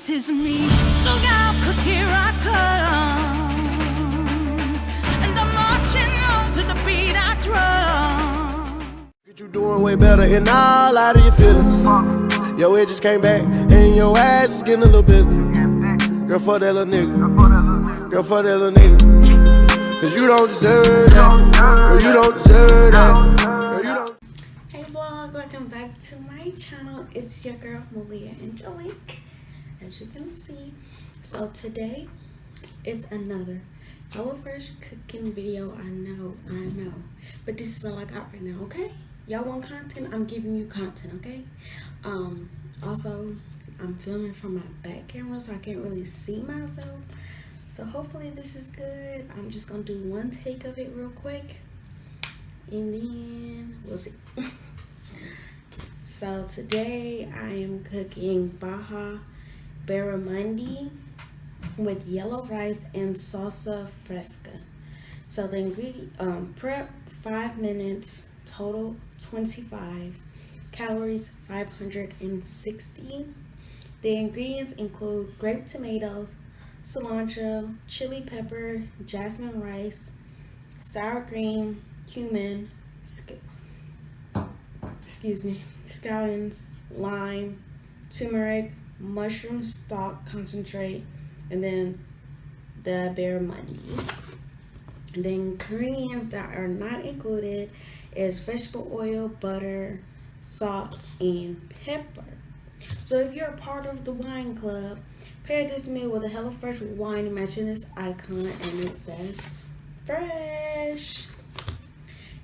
this is me. Look out, 'cause here I come. And I'm marching on to the beat I drum. You doing way better and all out of your feelings. Yo, it just came back and your ass is getting a little bigger. Girl, fuck that little nigga. Girl, fuck that little nigga. 'Cause you don't deserve that. Girl, you don't deserve that. Girl, you don't. Hey vlog, welcome back to my channel. It's your girl Malia.Angelic, as you can see. So today it's another HelloFresh cooking video. I know, but this is all I got right now, okay? Y'all want content? I'm giving you content, okay? Also, I'm filming from my back camera, so I can't really see myself. So hopefully this is good. I'm just gonna do one take of it real quick, and then we'll see. So today I am cooking Baja Barramundi with yellow rice and salsa fresca. So the ingredient prep 5 minutes, total 25, calories 560. The ingredients include grape tomatoes, cilantro, chili pepper, jasmine rice, sour cream, cumin, scallions, lime, turmeric, mushroom stock concentrate, and then the barramundi. And the ingredients that are not included is vegetable oil, butter, salt, and pepper. So if you're a part of the wine club, pair this meal with a HelloFresh wine matching this icon, and it says fresh.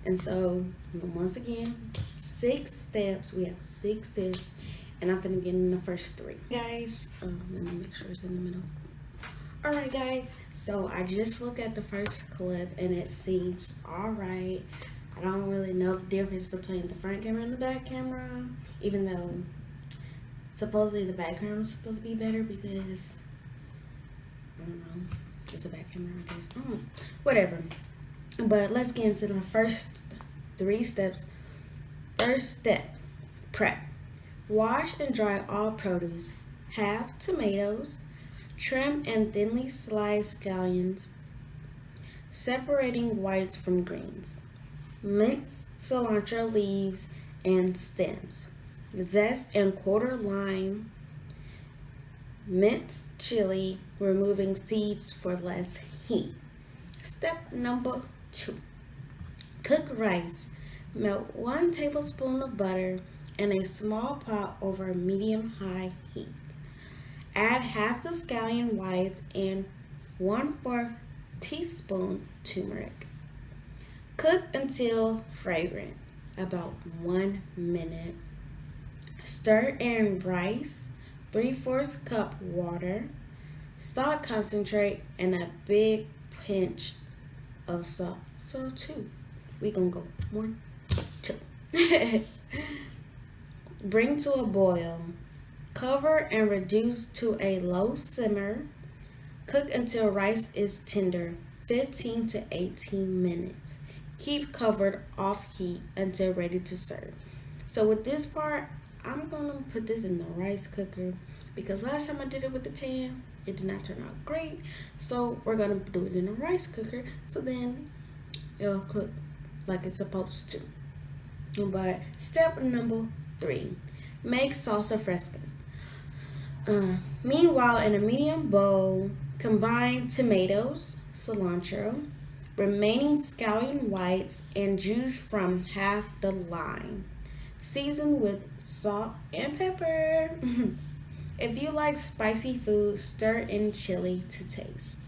And so once again, 6 steps. We have 6 steps, and I'm gonna get in the first 3. Guys, let me make sure it's in the middle. All right, guys. So I just looked at the first clip, and it seems all right. I don't really know the difference between the front camera and the back camera, even though supposedly the back camera is supposed to be better because I don't know, it's a back camera, I guess. Whatever. But let's get into the first 3 steps. First step, prep. Wash and dry all produce. Halve tomatoes. Trim and thinly slice scallions, separating whites from greens. Mince cilantro leaves and stems. Zest and quarter lime. Mince chili, removing seeds for less heat. Step number 2. Cook rice. Melt 1 tablespoon of butter in a small pot over medium-high heat. Add half the scallion whites and 1/4 teaspoon turmeric. Cook until fragrant, about 1 minute. Stir in rice, 3/4 cup water, stock concentrate, and a big pinch of salt. So 2. We gonna go 1, 2. Bring to a boil. Cover and reduce to a low simmer. Cook until rice is tender, 15 to 18 minutes. Keep covered off heat until ready to serve. So with this part, I'm going to put this in the rice cooker because last time I did it with the pan, it did not turn out great. So we're going to do it in a rice cooker so then it'll cook like it's supposed to. But step number 3, make salsa fresca. Meanwhile, in a medium bowl, combine tomatoes, cilantro, remaining scallion whites, and juice from half the lime. Season with salt and pepper. If you like spicy food, stir in chili to taste.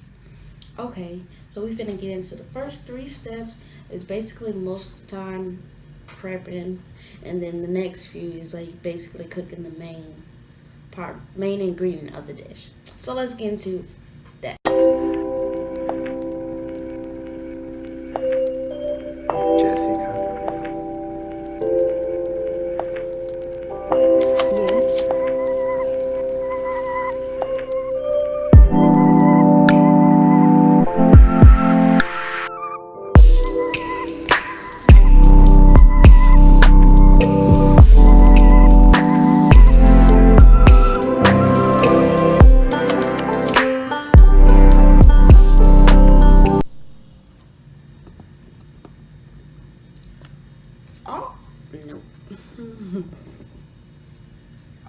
Okay, so we finna get into the first 3 steps. It's basically most of the time prepping, and then the next few is like basically cooking the main ingredient of the dish. So let's get into that. Oh, no.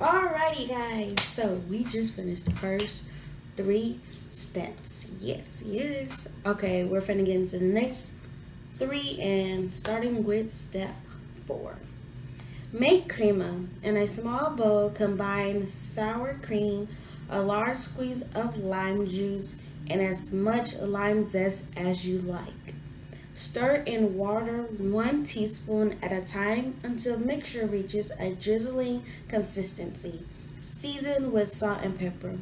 Alrighty, guys. So we just finished the first 3 steps. Yes. Okay, we're finna get into the next 3 and starting with step 4. Make crema. In a small bowl, combine sour cream, a large squeeze of lime juice, and as much lime zest as you like. Stir in water 1 teaspoon at a time until mixture reaches a drizzling consistency. Season with salt and pepper.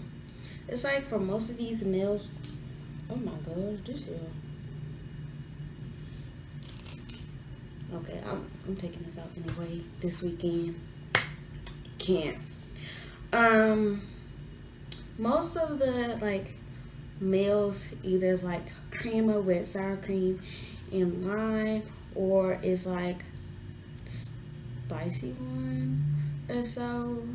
It's like for most of these meals, oh my gosh, this here. Okay, I'm taking this out anyway this weekend. Can't. Most of the like meals either is like crema with sour cream and lime, or it's like spicy one or so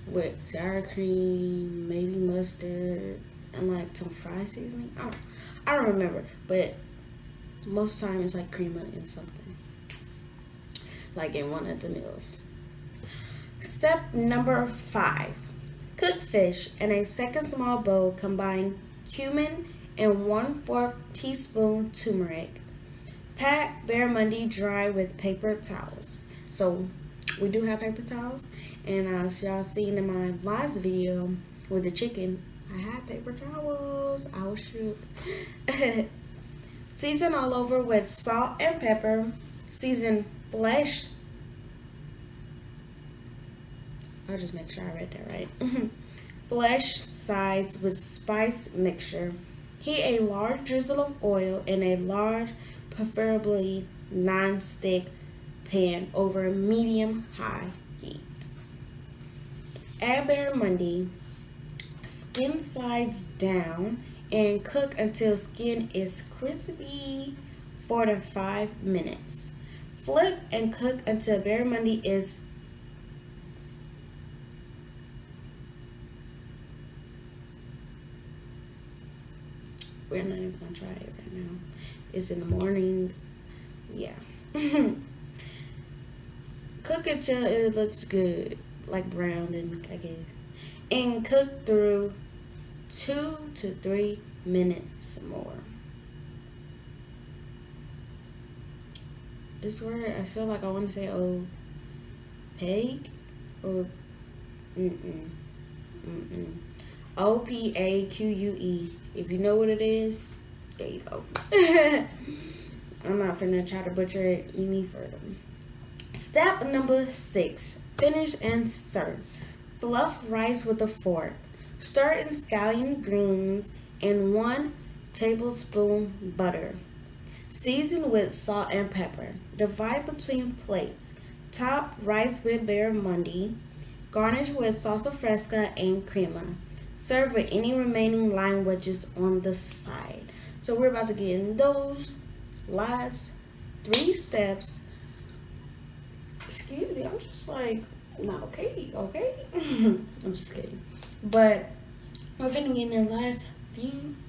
with sour cream, maybe mustard, and like some fry seasoning. I don't remember, but most of the time it's like crema and something, like in one of the meals. Step number 5. Cook fish in a second small bowl. Combine cumin and 1/4 teaspoon turmeric. Pat barramundi dry with paper towels. So we do have paper towels, and as y'all seen in my last video with the chicken, I had paper towels. I was shook. Season all over with salt and pepper. Season flesh. I'll just make sure I read that right. Flesh sides with spice mixture. Heat a large drizzle of oil in a large, preferably non-stick pan over medium-high heat. Add barramundi. Skin sides down and cook until skin is crispy. 4 to 5 minutes. Flip and cook until barramundi is we're not even gonna try it right now. It's in the morning. Yeah. Cook it till it looks good, like brown, and I guess. And cook through 2 to 3 minutes more. This word, I feel like I want to say opaque or OPAQUE. If you know what it is, there you go. I'm not finna try to butcher it any further. Step number 6. Finish and serve. Fluff rice with a fork. Stir in scallion greens and 1 tablespoon butter. Season with salt and pepper. Divide between plates. Top rice with barramundi. Garnish with salsa fresca and crema. Serve with any remaining lime wedges on the side. So we're about to get in those last 3 steps. Excuse me, I'm just like, not okay? I'm just kidding. But we're gonna get in the last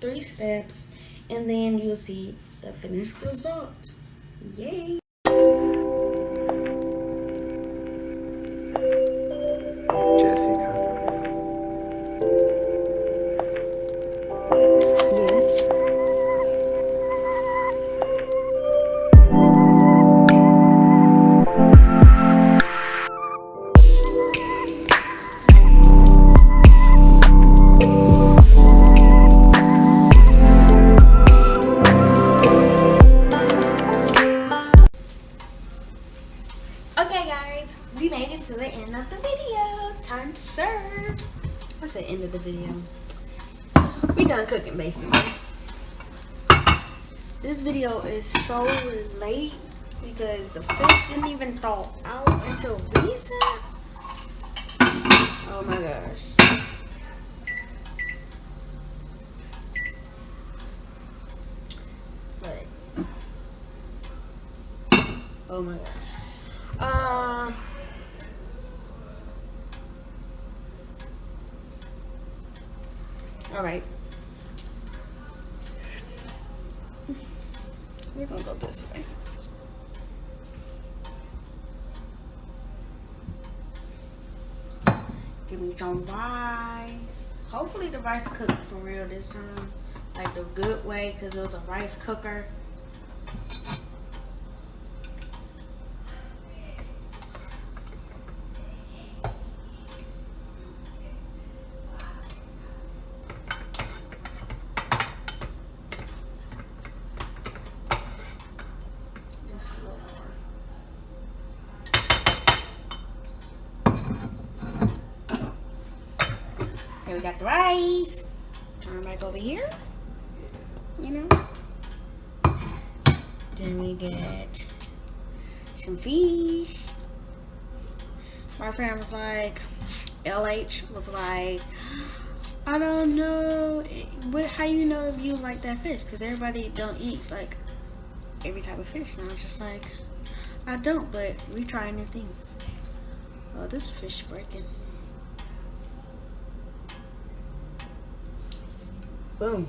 3 steps, and then you'll see the finished result. Yay! We made it to the end of the video. Time to serve. What's the end of the video? We done cooking basically. This video is so late because the fish didn't even thaw out until recent. Oh my gosh. But oh my gosh. All right. We're gonna go this way. give me some rice. Hopefully the rice cooked for real this time, like the good way, because it was a rice cooker. Okay, we got the rice. Turn back over here. You know. Then we get some fish. My friend was like, LH was like, I don't know, how you know if you like that fish? Because everybody don't eat like every type of fish. And I was just like, I don't, but we try new things. Oh, this fish breaking. Boom.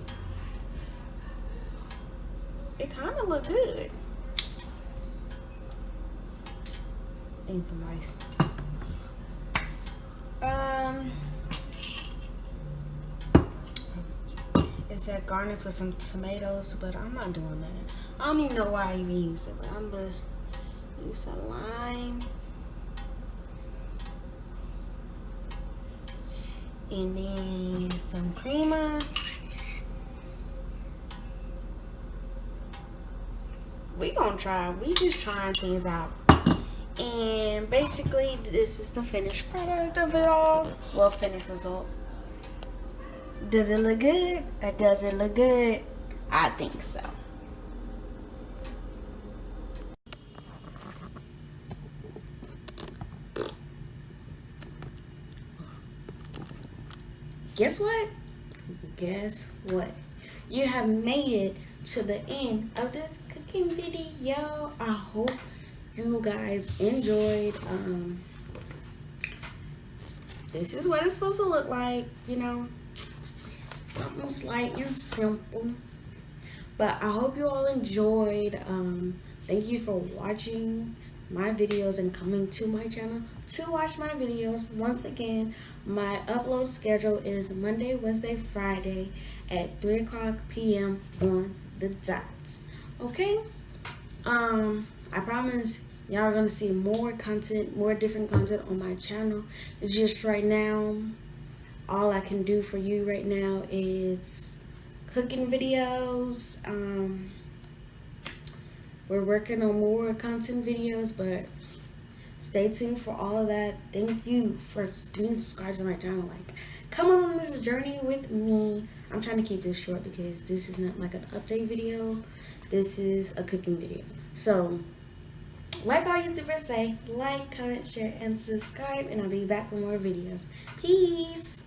It kind of look good. Need some rice. It said garnish with some tomatoes, but I'm not doing that. I don't even know why I even used it, but I'm gonna use some lime. And then some creamer. We gonna try. We just trying things out. And basically, this is the finished product of it all. Well, finished result. Does it look good? Or does it look good? I think so. Guess what? Guess what? You have made it to the end of this cooking video. I hope you guys enjoyed. This is what it's supposed to look like, you know, something slight and simple, but I hope you all enjoyed. Thank you for watching my videos and coming to my channel to watch my videos. Once again, my upload schedule is Monday, Wednesday, Friday at 3:00 p.m. on the dot. Okay, I promise y'all are gonna see more content, more different content on my channel. It's just right now, all I can do for you right now is cooking videos. We're working on more content videos, but stay tuned for all of that. Thank you for being subscribed to my channel. Like, come on this journey with me. I'm trying to keep this short because this is not like an update video. This is a cooking video. So, like all YouTubers say, like, comment, share, and subscribe, and I'll be back with more videos. Peace.